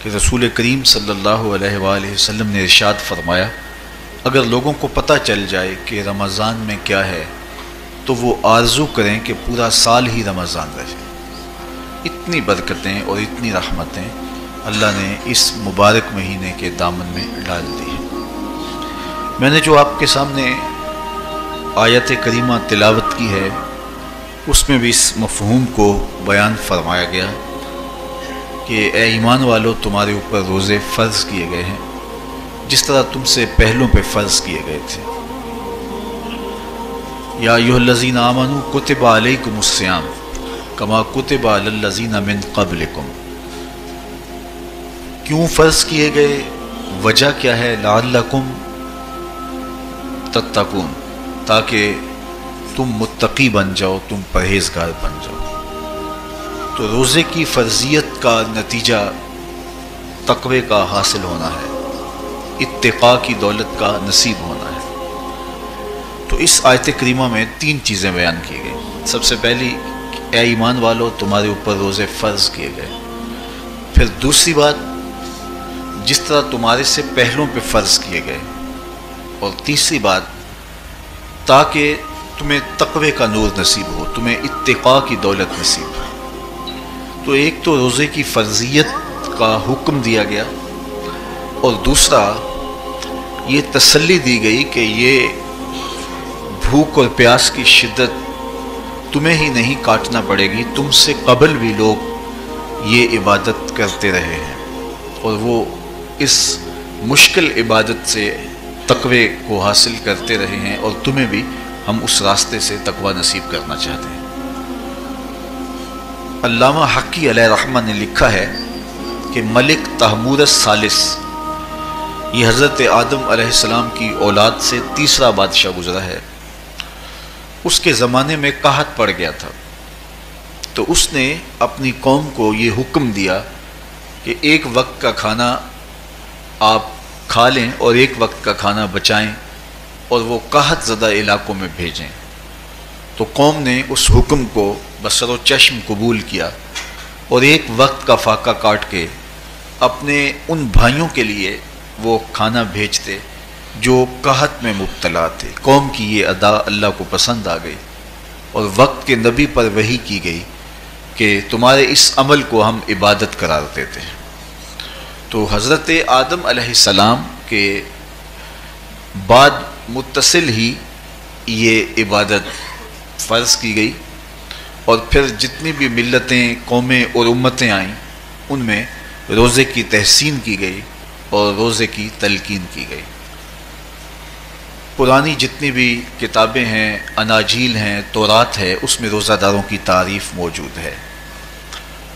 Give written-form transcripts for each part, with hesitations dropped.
کہ رسول کریم صلی اللہ علیہ وآلہ وسلم نے ارشاد فرمایا، اگر لوگوں کو پتہ چل جائے کہ رمضان میں کیا ہے تو وہ آرزو کریں کہ پورا سال ہی رمضان رہے۔ اتنی برکتیں اور اتنی رحمتیں اللہ نے اس مبارک مہینے کے دامن میں ڈال دی ہیں۔ میں نے جو آپ کے سامنے آیت کریمہ تلاوت کی ہے اس میں بھی اس مفہوم کو بیان فرمایا گیا کہ اے ایمان والو، تمہارے اوپر روزے فرض کیے گئے ہیں جس طرح تم سے پہلوں پہ فرض کیے گئے تھے۔ یا ایھا الذین آمنوا کتب علیکم الصیام کما کتب علی الذین من قبلکم۔ کیوں فرض کیے گئے؟ وجہ کیا ہے؟ لعلکم تتقون، تاکہ تم متقی بن جاؤ، تم پرہیزگار بن جاؤ۔ تو روزے کی فرضیت کا نتیجہ تقوی کا حاصل ہونا ہے، اتقاء کی دولت کا نصیب ہونا ہے۔ تو اس آیت کریمہ میں 3 چیزیں بیان کی گئی۔ سب سے پہلی، اے ایمان والو، تمہارے اوپر روزے فرض کیے گئے۔ پھر دوسری بات، جس طرح تمہارے سے پہلوں پہ فرض کیے گئے۔ اور تیسری بات، تاکہ تمہیں تقوی کا نور نصیب ہو، تمہیں اتقاء کی دولت نصیب ہو۔ تو ایک تو روزے کی فرضیت کا حکم دیا گیا، اور دوسرا یہ تسلی دی گئی کہ یہ بھوک اور پیاس کی شدت تمہیں ہی نہیں کاٹنا پڑے گی، تم سے قبل بھی لوگ یہ عبادت کرتے رہے ہیں اور وہ اس مشکل عبادت سے تقوی کو حاصل کرتے رہے ہیں، اور تمہیں بھی ہم اس راستے سے تقوی نصیب کرنا چاہتے ہیں۔ علامہ حقی علیہ رحمہ نے لکھا ہے کہ ملک تحمور الثالث، یہ حضرت آدم علیہ السلام کی اولاد سے تیسرا بادشاہ گزرا ہے، اس کے زمانے میں قحط پڑ گیا تھا۔ تو اس نے اپنی قوم کو یہ حکم دیا کہ ایک وقت کا کھانا آپ کھا لیں اور ایک وقت کا کھانا بچائیں اور وہ قحط زدہ علاقوں میں بھیجیں۔ تو قوم نے اس حکم کو بصر و چشم قبول کیا اور ایک وقت کا فاقہ کاٹ کے اپنے ان بھائیوں کے لیے وہ کھانا بھیجتے جو قحط میں مبتلا تھے۔ قوم کی یہ ادا اللہ کو پسند آ گئی اور وقت کے نبی پر وحی کی گئی کہ تمہارے اس عمل کو ہم عبادت قرار دیتے ہیں۔ تو حضرت آدم علیہ السلام کے بعد متصل ہی یہ عبادت فرض کی گئی، اور پھر جتنی بھی ملتیں، قومیں اور امتیں آئیں ان میں روزے کی تحسین کی گئی اور روزے کی تلقین کی گئی۔ پرانی جتنی بھی کتابیں ہیں، اناجیل ہیں، تورات ہے، اس میں روزہ داروں کی تعریف موجود ہے۔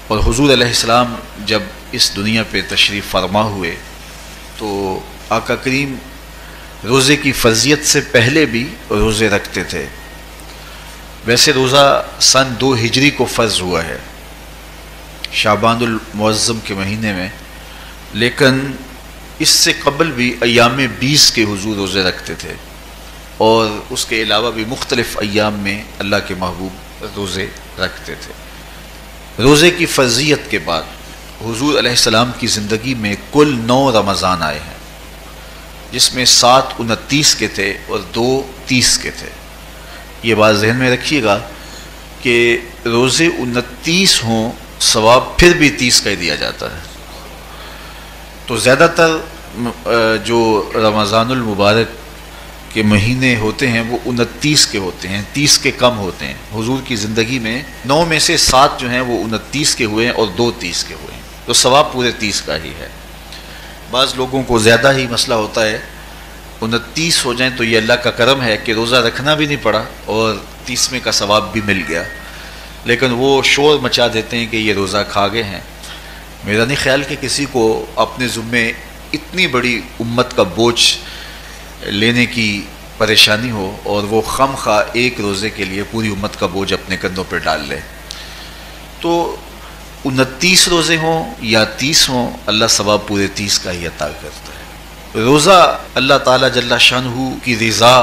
اور حضور علیہ السلام جب اس دنیا پہ تشریف فرما ہوئے تو آقا کریم روزے کی فرضیت سے پہلے بھی روزے رکھتے تھے۔ ویسے روزہ سن 2 ہجری کو فرض ہوا ہے، شعبان المعظم کے مہینے میں، لیکن اس سے قبل بھی ایام 20 کے حضور روزے رکھتے تھے، اور اس کے علاوہ بھی مختلف ایام میں اللہ کے محبوب روزے رکھتے تھے۔ روزے کی فرضیت کے بعد حضور علیہ السلام کی زندگی میں کل 9 رمضان آئے ہیں، جس میں 7 29 کے تھے اور 2 30 کے تھے۔ یہ بات ذہن میں رکھیے گا کہ روزے 29 ہوں ثواب پھر بھی 30 کا ہی دیا جاتا ہے۔ تو زیادہ تر جو رمضان المبارک کے مہینے ہوتے ہیں وہ 29 کے ہوتے ہیں، 30 کے کم ہوتے ہیں۔ حضور کی زندگی میں 9 میں سے 7 جو ہیں وہ 29 کے ہوئے ہیں اور 2 30 کے ہوئے ہیں، تو ثواب پورے 30 کا ہی ہے۔ بعض لوگوں کو زیادہ ہی مسئلہ ہوتا ہے، 29 ہو جائیں تو یہ اللہ کا کرم ہے کہ روزہ رکھنا بھی نہیں پڑا اور 30ویں کا ثواب بھی مل گیا، لیکن وہ شور مچا دیتے ہیں کہ یہ روزہ کھا گئے ہیں۔ میرا نہیں خیال کہ کسی کو اپنے ذمے اتنی بڑی امت کا بوجھ لینے کی پریشانی ہو اور وہ خم خواہ ایک روزے کے لیے پوری امت کا بوجھ اپنے کندھوں پہ ڈال لے۔ تو 29 روزے ہوں یا 30 ہوں، اللہ ثواب پورے 30 کا ہی عطا کرتا ہے۔ روزہ اللہ تعالیٰ جل شانہ کی رضا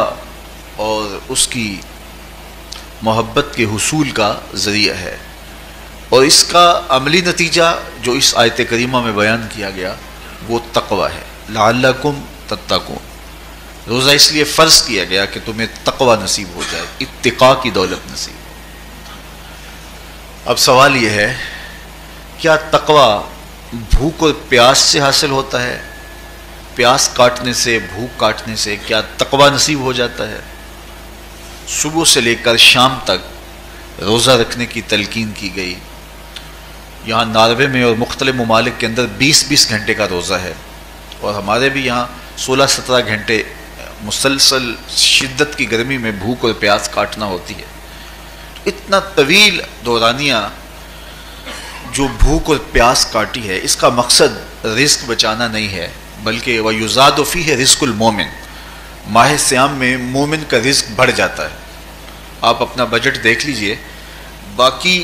اور اس کی محبت کے حصول کا ذریعہ ہے۔ اور اس کا عملی نتیجہ جو اس آیت کریمہ میں بیان کیا گیا وہ تقوی ہے. لعلکم تتقون. روزہ اس لیے فرض کیا گیا کہ تمہیں تقوی نصیب ہو جائے، اتقاء کی دولت نصیب. اب سوال یہ ہے، کیا تقوی بھوک اور پیاس سے حاصل ہوتا ہے؟ پیاس کاٹنے سے، بھوک کاٹنے سے کیا تقوی نصیب ہو جاتا ہے؟ صبح سے لے کر شام تک روزہ رکھنے کی تلقین کی گئی. یہاں ناروے میں اور مختلف ممالک کے اندر 20-20 گھنٹے کا روزہ ہے، اور ہمارے بھی یہاں 16-17 گھنٹے مسلسل شدت کی گرمی میں بھوک اور پیاس کاٹنا ہوتی ہے. اتنا طویل دورانیہ جو بھوک اور پیاس کاٹی ہے، اس کا مقصد رزق بچانا نہیں ہے، بلکہ وَيُزَادُ فِيهِ رِزْقُ الْمُؤْمِنِ. ماہ صیام میں مومن کا رزق بڑھ جاتا ہے. آپ اپنا بجٹ دیکھ لیجئے، باقی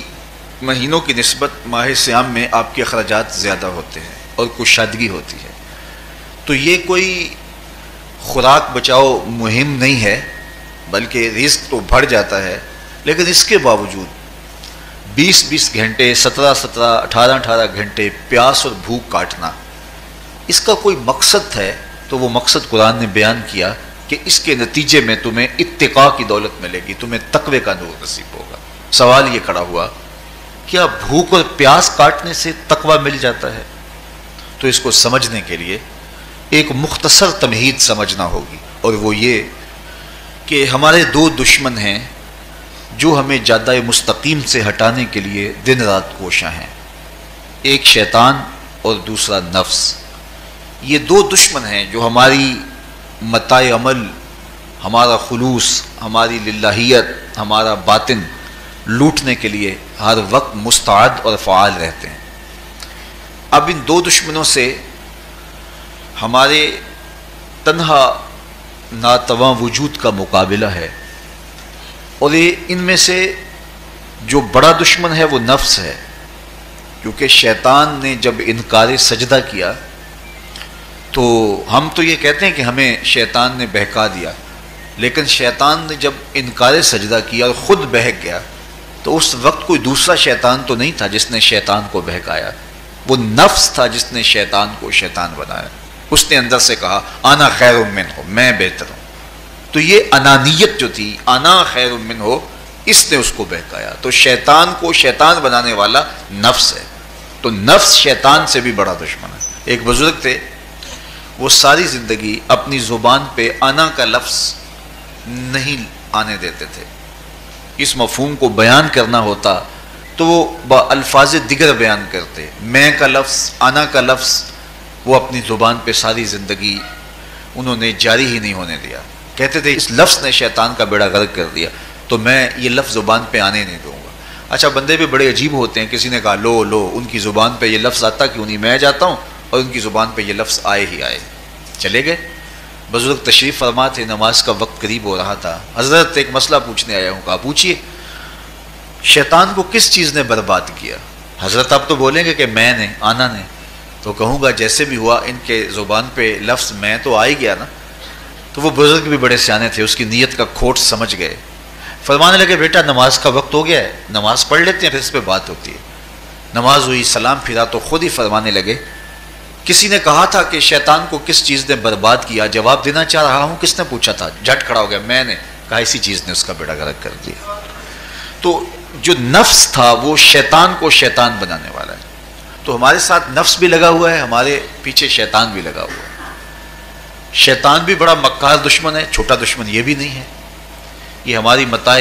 مہینوں کی نسبت ماہ صیام میں آپ کے اخراجات زیادہ ہوتے ہیں اور کشادگی ہوتی ہے. تو یہ کوئی خوراک بچاؤ مہم نہیں ہے، بلکہ رزق تو بڑھ جاتا ہے. لیکن اس کے باوجود 20-20 گھنٹے، 17-17، 18-18 گھنٹے پیاس اور بھوک کاٹنا، اس کا کوئی مقصد ہے تو وہ مقصد قرآن نے بیان کیا کہ اس کے نتیجے میں تمہیں اتقاء کی دولت ملے گی، تمہیں تقوی کا نور نصیب ہوگا. سوال یہ کھڑا ہوا، کیا بھوک اور پیاس کاٹنے سے تقوی مل جاتا ہے؟ تو اس کو سمجھنے کے لیے ایک مختصر تمہید سمجھنا ہوگی، اور وہ یہ کہ ہمارے دو دشمن ہیں جو ہمیں جادہ مستقیم سے ہٹانے کے لیے دن رات کوشاں ہیں. ایک شیطان اور دوسرا نفس. یہ دو دشمن ہیں جو ہماری متاع عمل، ہمارا خلوص، ہماری للہیت، ہمارا باطن لوٹنے کے لیے ہر وقت مستعد اور فعال رہتے ہیں. اب ان دو دشمنوں سے ہمارے تنہا ناتواں وجود کا مقابلہ ہے، اور ان میں سے جو بڑا دشمن ہے وہ نفس ہے، کیونکہ شیطان نے جب انکار سجدہ کیا تو ہم تو یہ کہتے ہیں کہ ہمیں شیطان نے بہکا دیا، لیکن شیطان نے جب انکار سجدہ کیا اور خود بہک گیا تو اس وقت کوئی دوسرا شیطان تو نہیں تھا جس نے شیطان کو بہکایا، وہ نفس تھا جس نے شیطان کو شیطان بنایا. اس نے اندر سے کہا انا خیر منہ، میں بہتر ہوں. تو یہ انانیت جو تھی، انا خیر منہ، اس نے اس کو بہکایا. تو شیطان کو شیطان بنانے والا نفس ہے. تو نفس شیطان سے بھی بڑا دشمن ہے. ایک بزرگ تھے، وہ ساری زندگی اپنی زبان پہ انا کا لفظ نہیں آنے دیتے تھے. اس مفہوم کو بیان کرنا ہوتا تو وہ الفاظ دیگر بیان کرتے. میں کا لفظ، انا کا لفظ وہ اپنی زبان پہ ساری زندگی انہوں نے جاری ہی نہیں ہونے دیا. کہتے تھے اس لفظ نے شیطان کا بیڑا غرق کر دیا، تو میں یہ لفظ زبان پہ آنے نہیں دوں گا. اچھا، بندے بھی بڑے عجیب ہوتے ہیں. کسی نے کہا لو لو، ان کی زبان پہ یہ لفظ آتا کیوں نہیں؟ میں جاتا ہوں اور ان کی زبان پہ یہ لفظ آئے ہی آئے. چلے گئے. بزرگ تشریف فرما تھے، نماز کا وقت قریب ہو رہا تھا. حضرت ایک مسئلہ پوچھنے آیا ہوں. کہا پوچھیے. شیطان کو کس چیز نے برباد کیا؟ حضرت آپ تو بولیں گے کہ میں نے، آنا نے. تو کہوں گا جیسے بھی ہوا ان کے زبان پہ لفظ میں تو آ ہی گیا نا. تو وہ بزرگ بھی بڑے سیانے تھے، اس کی نیت کا کھوٹ سمجھ گئے. فرمانے لگے بیٹا نماز کا وقت ہو گیا ہے، نماز پڑھ لیتے ہیں پھر اس پہ بات ہوتی ہے. نماز ہوئی، سلام پھرا تو خود ہی فرمانے لگے کسی نے کہا تھا کہ شیطان کو کس چیز نے برباد کیا؟ جواب دینا چاہ رہا ہوں. کس نے پوچھا تھا؟ جھٹ کھڑا ہو گیا. میں نے. کہا اسی چیز نے اس کا بیڑا غرق کر دیا. تو جو نفس تھا وہ شیطان کو شیطان بنانے والا ہے. تو ہمارے ساتھ نفس بھی لگا ہوا ہے، ہمارے پیچھے شیطان بھی لگا ہوا ہے. شیطان بھی بڑا مکار دشمن ہے، چھوٹا دشمن یہ بھی نہیں ہے. یہ ہماری متاع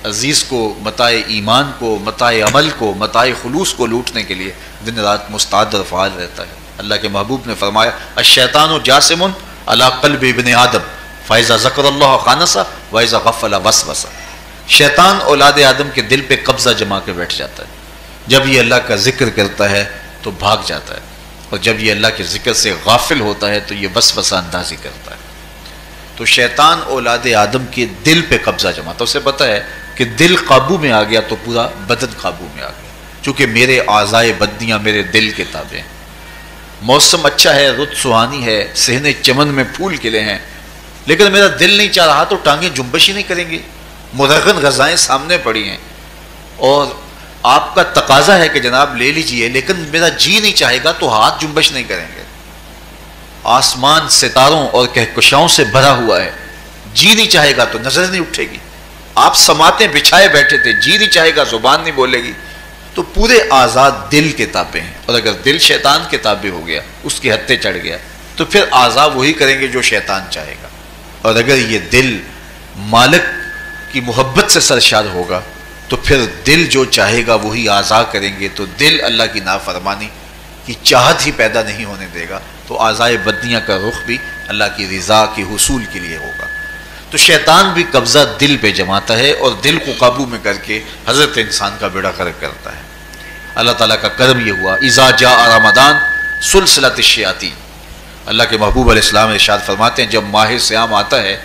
عزیز کو، متاع ایمان کو، متاع عمل کو، متاع خلوص کو لوٹنے کے لیے دن رات مستعد اور فعال رہتا ہے. اللہ کے محبوب نے فرمایا الشیطان جاسم علی قلب ابن آدم فاذا ذکر اللہ خانسہ واذا غفل وسوسہ. شیطان اولاد آدم کے دل پہ قبضہ جما کے بیٹھ جاتا ہے. جب یہ اللہ کا ذکر کرتا ہے تو بھاگ جاتا ہے، اور جب یہ اللہ کے ذکر سے غافل ہوتا ہے تو یہ وسوسہ اندازی کرتا ہے. تو شیطان اولاد آدم کے دل پہ قبضہ جماتا. اسے پتہ ہے کہ دل قابو میں آ گیا تو پورا بدن قابو میں آ گیا، چونکہ میرے اعضائے بدنیاں میرے دل کے تابع ہیں. موسم اچھا ہے، رت سہانی ہے، صحن چمن میں پھول کھلے ہیں، لیکن میرا دل نہیں چاہ رہا تو ٹانگیں جنبش ہی نہیں کریں گی. مرغن غذائیں سامنے پڑی ہیں اور آپ کا تقاضا ہے کہ جناب لے لیجئے، لیکن میرا جی نہیں چاہے گا تو ہاتھ جنبش نہیں کریں گے۔ آسمان ستاروں اور کہکشاؤں سے بھرا ہوا ہے، جی نہیں چاہے گا تو نظر نہیں اٹھے گی۔ آپ سماعتیں بچھائے بیٹھے تھے، جی نہیں چاہے گا زبان نہیں بولے گی۔ تو پورے آزاد دل کے تابع ہیں، اور اگر دل شیطان کے تابع ہو گیا، اس کے ہتھے چڑھ گیا، تو پھر اعضاء وہی کریں گے جو شیطان چاہے گا۔ اور اگر یہ دل مالک کی محبت سے سرشار ہوگا تو پھر دل جو چاہے گا وہی اعضاء کریں گے، تو دل اللہ کی نافرمانی کی چاہت ہی پیدا نہیں ہونے دے گا، تو اعضاء بدنیہ کا رخ بھی اللہ کی رضا کے حصول کے لیے ہوگا۔ تو شیطان بھی قبضہ دل پہ جماتا ہے اور دل کو قابو میں کر کے حضرت انسان کا بیڑا غرق کرتا ہے۔ اللہ تعالیٰ کا کرم یہ ہوا، اذا جاء رمضان سلسلۃ الشیاطین، اللہ کے محبوب علیہ السلام ارشاد فرماتے ہیں جب ماہ صیام آتا ہے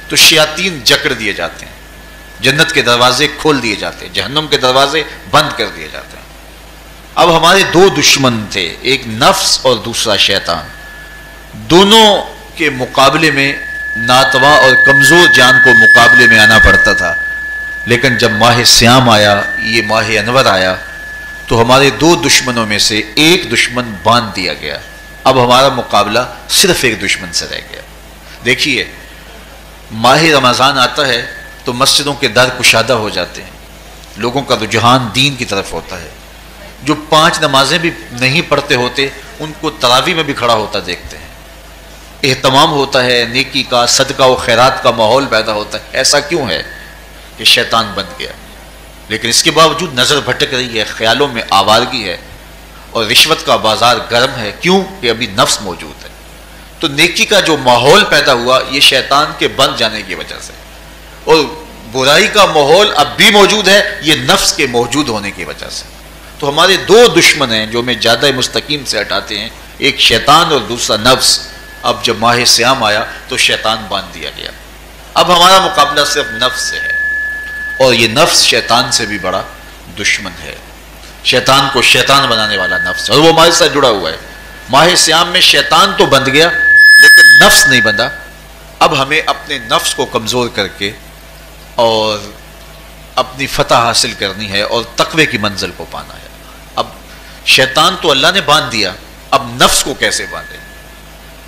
تو شیاطین جکڑ دیے جاتے ہیں، جنت کے دروازے کھول دیے جاتے ہیں، جہنم کے دروازے بند کر دیے جاتے ہیں۔ اب ہمارے دو دشمن تھے، ایک نفس اور دوسرا شیطان، دونوں کے مقابلے میں ناتواں اور کمزور جان کو مقابلے میں آنا پڑتا تھا، لیکن جب ماہ صیام آیا، یہ ماہ انور آیا، تو ہمارے دو دشمنوں میں سے ایک دشمن باندھ دیا گیا۔ اب ہمارا مقابلہ صرف ایک دشمن سے رہ گیا۔ دیکھیے، ماہ رمضان آتا ہے تو مسجدوں کے در کشادہ ہو جاتے ہیں، لوگوں کا رجحان دین کی طرف ہوتا ہے۔ جو 5 نمازیں بھی نہیں پڑھتے ہوتے ان کو تراویح میں بھی کھڑا ہوتا دیکھتے ہیں، اہتمام ہوتا ہے، نیکی کا، صدقہ و خیرات کا ماحول پیدا ہوتا ہے۔ ایسا کیوں ہے؟ کہ شیطان بن گیا، لیکن اس کے باوجود نظر بھٹک رہی ہے، خیالوں میں آوارگی ہے، اور رشوت کا بازار گرم ہے۔ کیوں؟ کہ ابھی نفس موجود ہے۔ تو نیکی کا جو ماحول پیدا ہوا یہ شیطان کے بن جانے کی وجہ سے، اور برائی کا ماحول اب بھی موجود ہے یہ نفس کے موجود ہونے کی وجہ سے۔ تو ہمارے دو دشمن ہیں جو ہمیں زیادہ مستقیم سے ہٹاتے ہیں، ایک شیطان اور دوسرا نفس۔ اب جب ماہ صیام آیا تو شیطان باندھ دیا گیا، اب ہمارا مقابلہ صرف نفس سے ہے، اور یہ نفس شیطان سے بھی بڑا دشمن ہے۔ شیطان کو شیطان بنانے والا نفس، اور وہ ہمارے ساتھ جڑا ہوا ہے۔ ماہ صیام میں شیطان تو بند گیا لیکن نفس نہیں بندھا۔ اب ہمیں اپنے نفس کو کمزور کر کے اور اپنی فتح حاصل کرنی ہے اور تقوی کی منزل کو پانا ہے۔ اب شیطان تو اللہ نے باندھ دیا، اب نفس کو کیسے باندھے؟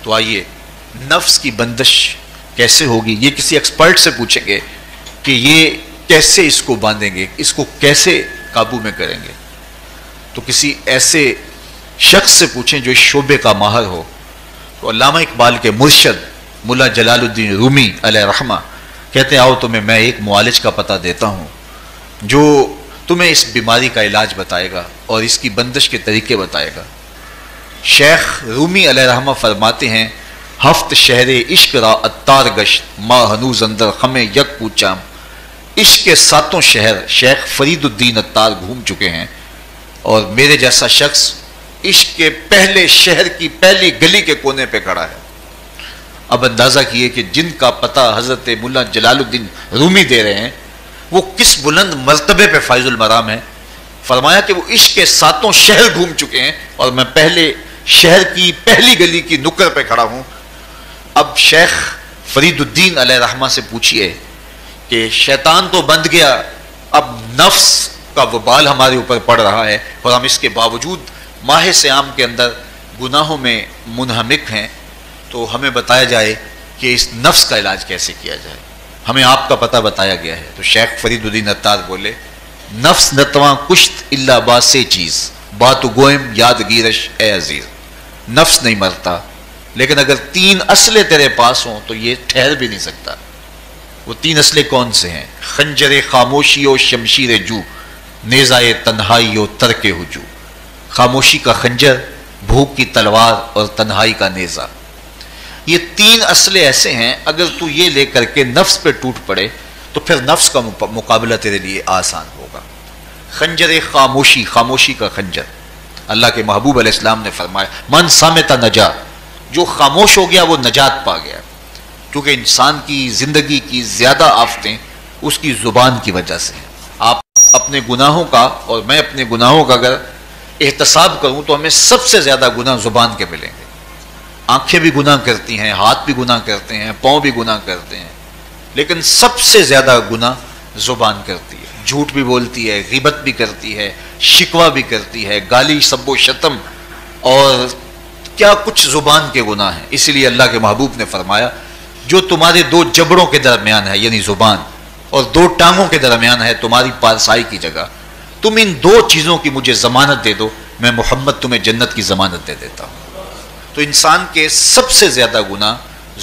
تو آئیے، نفس کی بندش کیسے ہوگی یہ کسی ایکسپرٹ سے پوچھیں گے کہ یہ کیسے اس کو باندھیں گے، اس کو کیسے قابو میں کریں گے۔ تو کسی ایسے شخص سے پوچھیں جو اس شعبے کا ماہر ہو۔ تو علامہ اقبال کے مرشد ملا جلال الدین رومی علیہ رحمہ کہتے ہیں آؤ تمہیں میں ایک معالج کا پتہ دیتا ہوں جو تمہیں اس بیماری کا علاج بتائے گا اور اس کی بندش کے طریقے بتائے گا۔ شیخ رومی علیہ رحمہ فرماتے ہیں ہفت شہر عشق را اتار گشت ما ہنوز اندر خم یک پوچام، عشق کے 7 شہر شیخ فرید الدین اتار گھوم چکے ہیں، اور میرے جیسا شخص عشق کے پہلے شہر کی پہلی گلی کے کونے پہ کھڑا ہے۔ اب اندازہ کیے کہ جن کا پتہ حضرت ملا جلال الدین رومی دے رہے ہیں وہ کس بلند مرتبے پہ فائز المرام ہے۔ فرمایا کہ وہ عشق کے 7 شہر گھوم چکے ہیں اور میں پہلے شہر کی پہلی گلی کی نکر پہ کھڑا ہوں۔ اب شیخ فرید الدین علیہ رحمہ سے پوچھئے کہ شیطان تو بند گیا، اب نفس کا وبال ہمارے اوپر پڑ رہا ہے اور ہم اس کے باوجود ماہ صیام کے اندر گناہوں میں منہمک ہیں، تو ہمیں بتایا جائے کہ اس نفس کا علاج کیسے کیا جائے۔ ہمیں آپ کا پتہ بتایا گیا ہے۔ تو شیخ فرید الدین اتار بولے نفس نتواں کشت الا باسے چیز بات گوئم یادگیرش اے عزیز، نفس نہیں مرتا لیکن اگر 3 اسلحے تیرے پاس ہوں تو یہ ٹھہر بھی نہیں سکتا۔ وہ 3 اسلحے کون سے ہیں؟ خنجر خاموشی و شمشیر جو، نیزائے تنہائی و ترک ہجو۔ خاموشی کا خنجر، بھوک کی تلوار اور تنہائی کا نیزہ، یہ 3 اسلحے ایسے ہیں اگر تو یہ لے کر کے نفس پہ ٹوٹ پڑے تو پھر نفس کا مقابلہ تیرے لیے آسان ہوگا۔ خنجر خاموشی، خاموشی کا خنجر، اللہ کے محبوب علیہ السلام نے فرمایا من صامت نجا، جو خاموش ہو گیا وہ نجات پا گیا، کیونکہ انسان کی زندگی کی زیادہ آفتیں اس کی زبان کی وجہ سے ہیں۔ آپ اپنے گناہوں کا اور میں اپنے گناہوں کا اگر احتساب کروں تو ہمیں سب سے زیادہ گناہ زبان کے ملیں گے۔ آنکھیں بھی گناہ کرتی ہیں، ہاتھ بھی گناہ کرتے ہیں، پاؤں بھی گناہ کرتے ہیں، لیکن سب سے زیادہ گناہ زبان کرتی ہے۔ جھوٹ بھی بولتی ہے، غیبت بھی کرتی ہے، شکوہ بھی کرتی ہے، گالی سب و شتم اور کیا کچھ زبان کے گناہ ہیں۔ اسی لیے اللہ کے محبوب نے فرمایا جو تمہارے دو جبڑوں کے درمیان ہے یعنی زبان اور دو ٹانگوں کے درمیان ہے تمہاری پارسائی کی جگہ، تم ان دو چیزوں کی مجھے ضمانت دے دو، میں محمد تمہیں جنت کی ضمانت دے دیتا ہوں۔ تو انسان کے سب سے زیادہ گناہ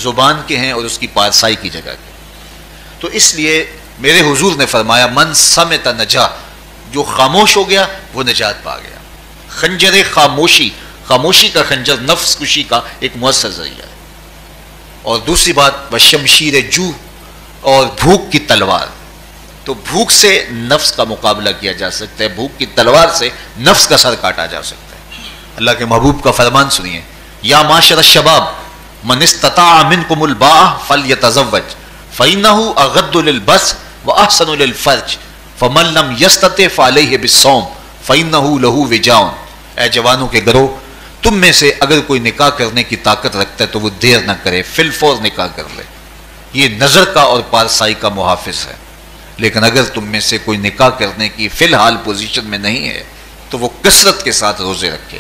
زبان کے ہیں اور اس کی پارسائی کی جگہ کے۔ تو اس لیے میرے حضور نے فرمایا من صمت نجا، جو خاموش ہو گیا وہ نجات پا گیا۔ خنجر خاموشی، خاموشی کا خنجر نفس کشی کا ایک مؤثر ذریعہ ہے۔ اور دوسری بات وشمشیر جو، اور بھوک کی تلوار، تو بھوک سے نفس کا مقابلہ کیا جا سکتا ہے، بھوک کی تلوار سے نفس کا سر کاٹا جا سکتا ہے۔ اللہ کے محبوب کا فرمان سنیے، یا معاشر الشباب من استطاع منکم الباء فلیتزوج فإنه اغض للبصر واحسن للفرج فمن لم يستطع فعليه بالصوم فإنه له وجاء۔ اے جوانوں کے گروہ، تم میں سے اگر کوئی نکاح کرنے کی طاقت رکھتا ہے تو وہ دیر نہ کرے، فی الفور نکاح کر لے، یہ نظر کا اور پارسائی کا محافظ ہے۔ لیکن اگر تم میں سے کوئی نکاح کرنے کی فی الحال پوزیشن میں نہیں ہے تو وہ کثرت کے ساتھ روزے رکھے۔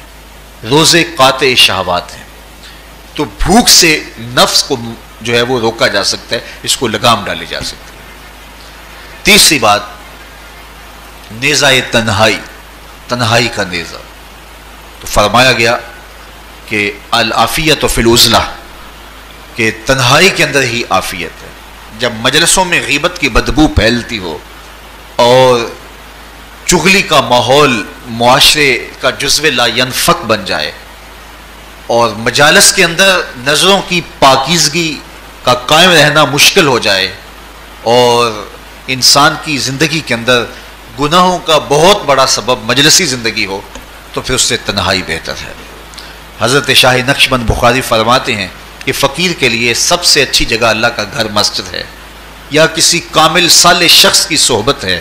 روزے قاطع شہوات ہیں، تو بھوک سے نفس کو جو ہے وہ روکا جا سکتا ہے، اس کو لگام ڈالی جا سکتی ہے۔ تیسری بات نیزہ تنہائی، تنہائی کا نیزہ، تو فرمایا گیا کہ العافیت فی العزلہ، کہ تنہائی کے اندر ہی عافیت ہے۔ جب مجلسوں میں غیبت کی بدبو پھیلتی ہو اور چغلی کا ماحول معاشرے کا جزو لا ینفک بن جائے اور مجالس کے اندر نظروں کی پاکیزگی کا قائم رہنا مشکل ہو جائے اور انسان کی زندگی کے اندر گناہوں کا بہت بڑا سبب مجلسی زندگی ہو تو پھر اس سے تنہائی بہتر ہے۔ حضرت شاہ نقشبند بخاری فرماتے ہیں کہ فقیر کے لیے سب سے اچھی جگہ اللہ کا گھر مسجد ہے، یا کسی کامل صالح شخص کی صحبت ہے،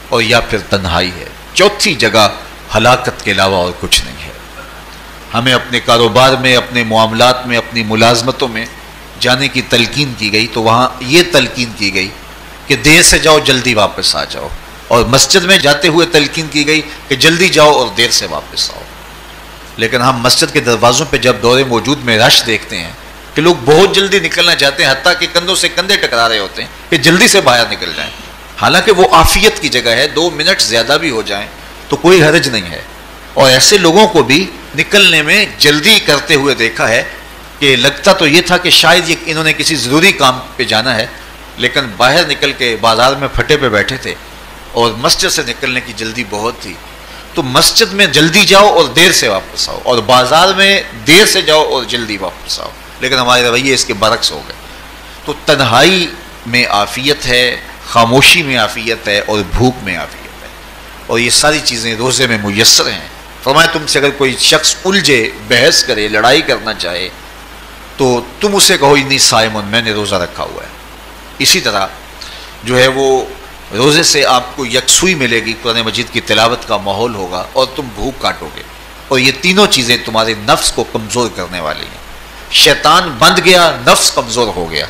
اور یا پھر تنہائی ہے۔ چوتھی جگہ ہلاکت کے علاوہ اور کچھ نہیں ہے۔ ہمیں اپنے کاروبار میں، اپنے معاملات میں، اپنی ملازمتوں میں جانے کی تلقین کی گئی تو وہاں یہ تلقین کی گئی کہ دیر سے جاؤ جلدی واپس آ جاؤ، اور مسجد میں جاتے ہوئے تلقین کی گئی کہ جلدی جاؤ اور دیر سے واپس آؤ۔ لیکن ہم مسجد کے دروازوں پہ جب دور موجود میں رش دیکھتے ہیں کہ لوگ بہت جلدی نکلنا چاہتے ہیں، حتیٰ کہ کندھوں سے کندھے ٹکرا رہے ہوتے ہیں کہ جلدی سے باہر نکل جائیں، حالانکہ وہ عافیت کی جگہ ہے، 2 منٹ زیادہ بھی ہو جائیں تو کوئی حرج نہیں ہے۔ اور ایسے لوگوں کو بھی نکلنے میں جلدی کرتے ہوئے دیکھا ہے کہ لگتا تو یہ تھا کہ شاید انہوں نے کسی ضروری کام پہ جانا ہے، لیکن باہر نکل کے بازار میں پھٹے پہ بیٹھے تھے اور مسجد سے نکلنے کی جلدی بہت تھی۔ تو مسجد میں جلدی جاؤ اور دیر سے واپس آؤ، اور بازار میں دیر سے جاؤ اور جلدی واپس آؤ، لیکن ہمارے رویے اس کے برعکس ہو گئے۔ تو تنہائی میں عافیت ہے، خاموشی میں عافیت ہے، اور بھوک میں عافیت ہے، اور یہ ساری چیزیں روزے میں میسر ہیں۔ فرمایا تم سے اگر کوئی شخص الجھے، بحث کرے، لڑائی کرنا چاہے تو تم اسے کہو انی صائم، میں نے روزہ رکھا ہوا ہے۔ اسی طرح جو ہے وہ روزے سے آپ کو یکسوئی ملے گی، قرآن مجید کی تلاوت کا ماحول ہوگا اور تم بھوک کاٹو گے، اور یہ تینوں چیزیں تمہارے نفس کو کمزور کرنے والی ہیں۔ شیطان بند گیا، نفس کمزور ہو گیا،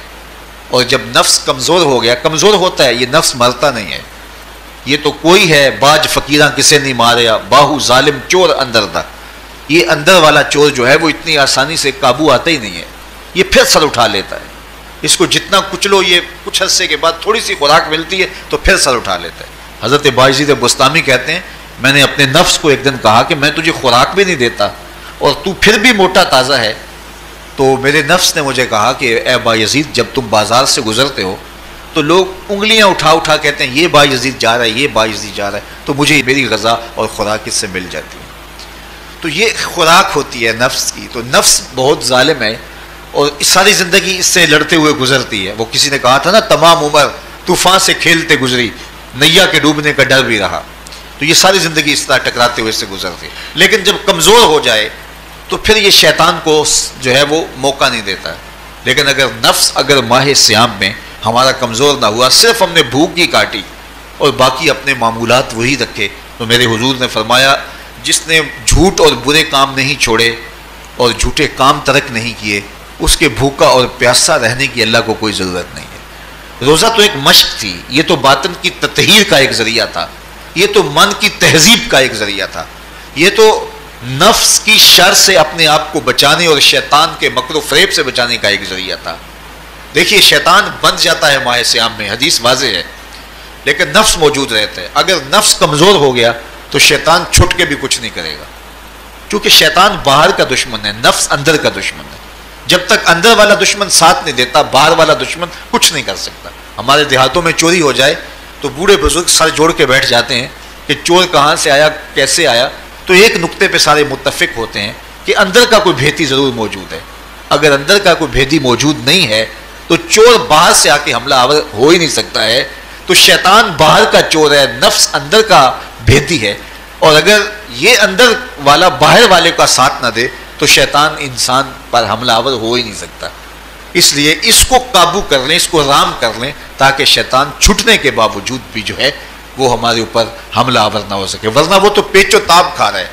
اور جب نفس کمزور ہو گیا، کمزور ہوتا ہے، یہ نفس مرتا نہیں ہے۔ یہ تو کوئی ہے باج فقیراں کسے نہیں ماریا، باہو ظالم چور اندر دا، یہ اندر والا چور جو ہے وہ اتنی آسانی سے قابو آتا ہی نہیں ہے، یہ پھر سر اٹھا لیتا ہے۔ اس کو جتنا کچلو، یہ کچھ عرصے کے بعد تھوڑی سی خوراک ملتی ہے تو پھر سر اٹھا لیتا ہے۔ حضرت باجید بستامی کہتے ہیں میں نے اپنے نفس کو ایک دن کہا کہ میں تجھے خوراک بھی نہیں دیتا اور تو پھر بھی موٹا تازہ ہے، تو میرے نفس نے مجھے کہا کہ اے بایزید جب تم بازار سے گزرتے ہو تو لوگ انگلیاں اٹھا اٹھا کہتے ہیں یہ بایزید جا رہا ہے، یہ بایزید جا رہا ہے، تو مجھے میری غذا اور خوراک اس سے مل جاتی ہے۔ تو یہ خوراک ہوتی ہے نفس کی۔ تو نفس بہت ظالم ہے اور ساری زندگی اس سے لڑتے ہوئے گزرتی ہے۔ وہ کسی نے کہا تھا نا تمام عمر طوفان سے کھیلتے گزری، نیا کے ڈوبنے کا ڈر بھی رہا۔ تو یہ ساری زندگی اس طرح ٹکراتے ہوئے سے گزرتی، لیکن جب کمزور ہو جائے تو پھر یہ شیطان کو جو ہے وہ موقع نہیں دیتا ہے۔ لیکن اگر نفس اگر ماہ صیام میں ہمارا کمزور نہ ہوا، صرف ہم نے بھوک ہی کاٹی اور باقی اپنے معمولات وہی رکھے، تو میرے حضور نے فرمایا جس نے جھوٹ اور برے کام نہیں چھوڑے اور جھوٹے کام ترک نہیں کیے، اس کے بھوکا اور پیاسا رہنے کی اللہ کو کوئی ضرورت نہیں ہے۔ روزہ تو ایک مشق تھی، یہ تو باطن کی تطہیر کا ایک ذریعہ تھا، یہ تو من کی تہذیب کا ایک ذریعہ تھا، یہ تو نفس کی شر سے اپنے آپ کو بچانے اور شیطان کے مکر و فریب سے بچانے کا ایک ذریعہ تھا۔ دیکھیے شیطان بن جاتا ہے ماہ صیام میں، حدیث واضح ہے، لیکن نفس موجود رہتا ہے۔ اگر نفس کمزور ہو گیا تو شیطان چھٹ کے بھی کچھ نہیں کرے گا، کیونکہ شیطان باہر کا دشمن ہے، نفس اندر کا دشمن ہے۔ جب تک اندر والا دشمن ساتھ نہیں دیتا، باہر والا دشمن کچھ نہیں کر سکتا۔ ہمارے دیہاتوں میں چوری ہو جائے تو بوڑھے بزرگ سر جوڑ کے بیٹھ جاتے ہیں کہ چور کہاں سے آیا، کیسے آیا، تو ایک نقطے پہ سارے متفق ہوتے ہیں کہ اندر کا کوئی بھیتی ضرور موجود ہے۔ اگر اندر کا کوئی بھیتی موجود نہیں ہے تو چور باہر سے آ کے حملہ آور ہو ہی نہیں سکتا ہے۔ تو شیطان باہر کا چور ہے، نفس اندر کا بھیتی ہے، اور اگر یہ اندر والا باہر والے کا ساتھ نہ دے تو شیطان انسان پر حملہ آور ہو ہی نہیں سکتا۔ اس لیے اس کو قابو کر لیں، اس کو رام کر لیں، تاکہ شیطان چھٹنے کے باوجود بھی جو ہے وہ ہمارے اوپر حملہ آور نہ ہو سکے۔ ورنہ وہ تو پیچ و تاب کھا رہا ہے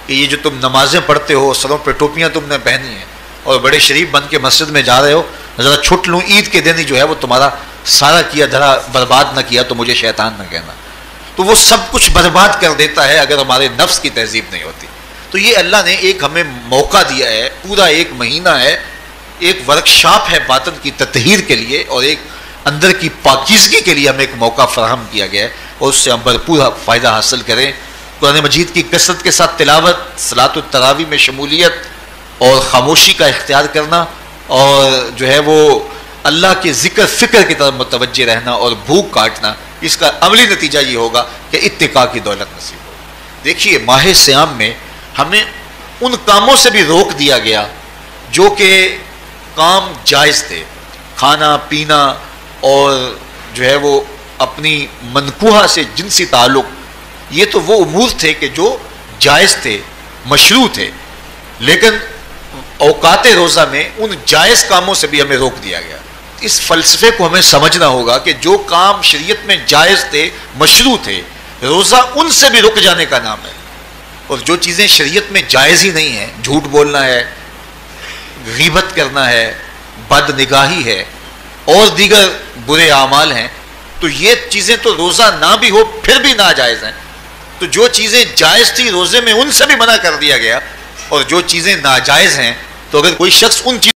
کہ یہ جو تم نمازیں پڑھتے ہو، سروں پہ ٹوپیاں تم نے پہنی ہیں اور بڑے شریف بن کے مسجد میں جا رہے ہو، ذرا چھٹ لوں عید کے دن ہی جو ہے وہ تمہارا سارا کیا دھرا برباد نہ کیا تو مجھے شیطان نہ کہنا۔ تو وہ سب کچھ برباد کر دیتا ہے اگر ہمارے نفس کی تہذیب نہیں ہوتی۔ تو یہ اللہ نے ایک ہمیں موقع دیا ہے، پورا ایک مہینہ ہے، ایک ورکشاپ ہے باطن کی تطہیر کے لیے، اور ایک اندر کی پاکیزگی کے لیے ہمیں ایک موقع فراہم کیا گیا ہے، اور اس سے ہم بھرپور فائدہ حاصل کریں۔ قرآن مجید کی کثرت کے ساتھ تلاوت، صلاۃ التراویح میں شمولیت، اور خاموشی کا اختیار کرنا، اور جو ہے وہ اللہ کے ذکر فکر کی طرف متوجہ رہنا اور بھوک کاٹنا، اس کا عملی نتیجہ یہ ہوگا کہ اتقاء کی دولت نصیب ہوگی۔ دیکھیے ماہ صیام میں ہمیں ان کاموں سے بھی روک دیا گیا جو کہ کام جائز تھے، کھانا پینا اور جو ہے وہ اپنی منکوحہ سے جنسی تعلق، یہ تو وہ امور تھے کہ جو جائز تھے، مشروع تھے، لیکن اوقات روزہ میں ان جائز کاموں سے بھی ہمیں روک دیا گیا۔ اس فلسفے کو ہمیں سمجھنا ہوگا کہ جو کام شریعت میں جائز تھے، مشروع تھے، روزہ ان سے بھی رک جانے کا نام ہے، اور جو چیزیں شریعت میں جائز ہی نہیں ہیں، جھوٹ بولنا ہے، غیبت کرنا ہے، بد نگاہی ہے، اور دیگر برے اعمال ہیں، تو یہ چیزیں تو روزہ نہ بھی ہو پھر بھی ناجائز ہیں۔ تو جو چیزیں جائز تھی روزے میں ان سے بھی منع کر دیا گیا، اور جو چیزیں ناجائز ہیں تو اگر کوئی شخص ان چیزوں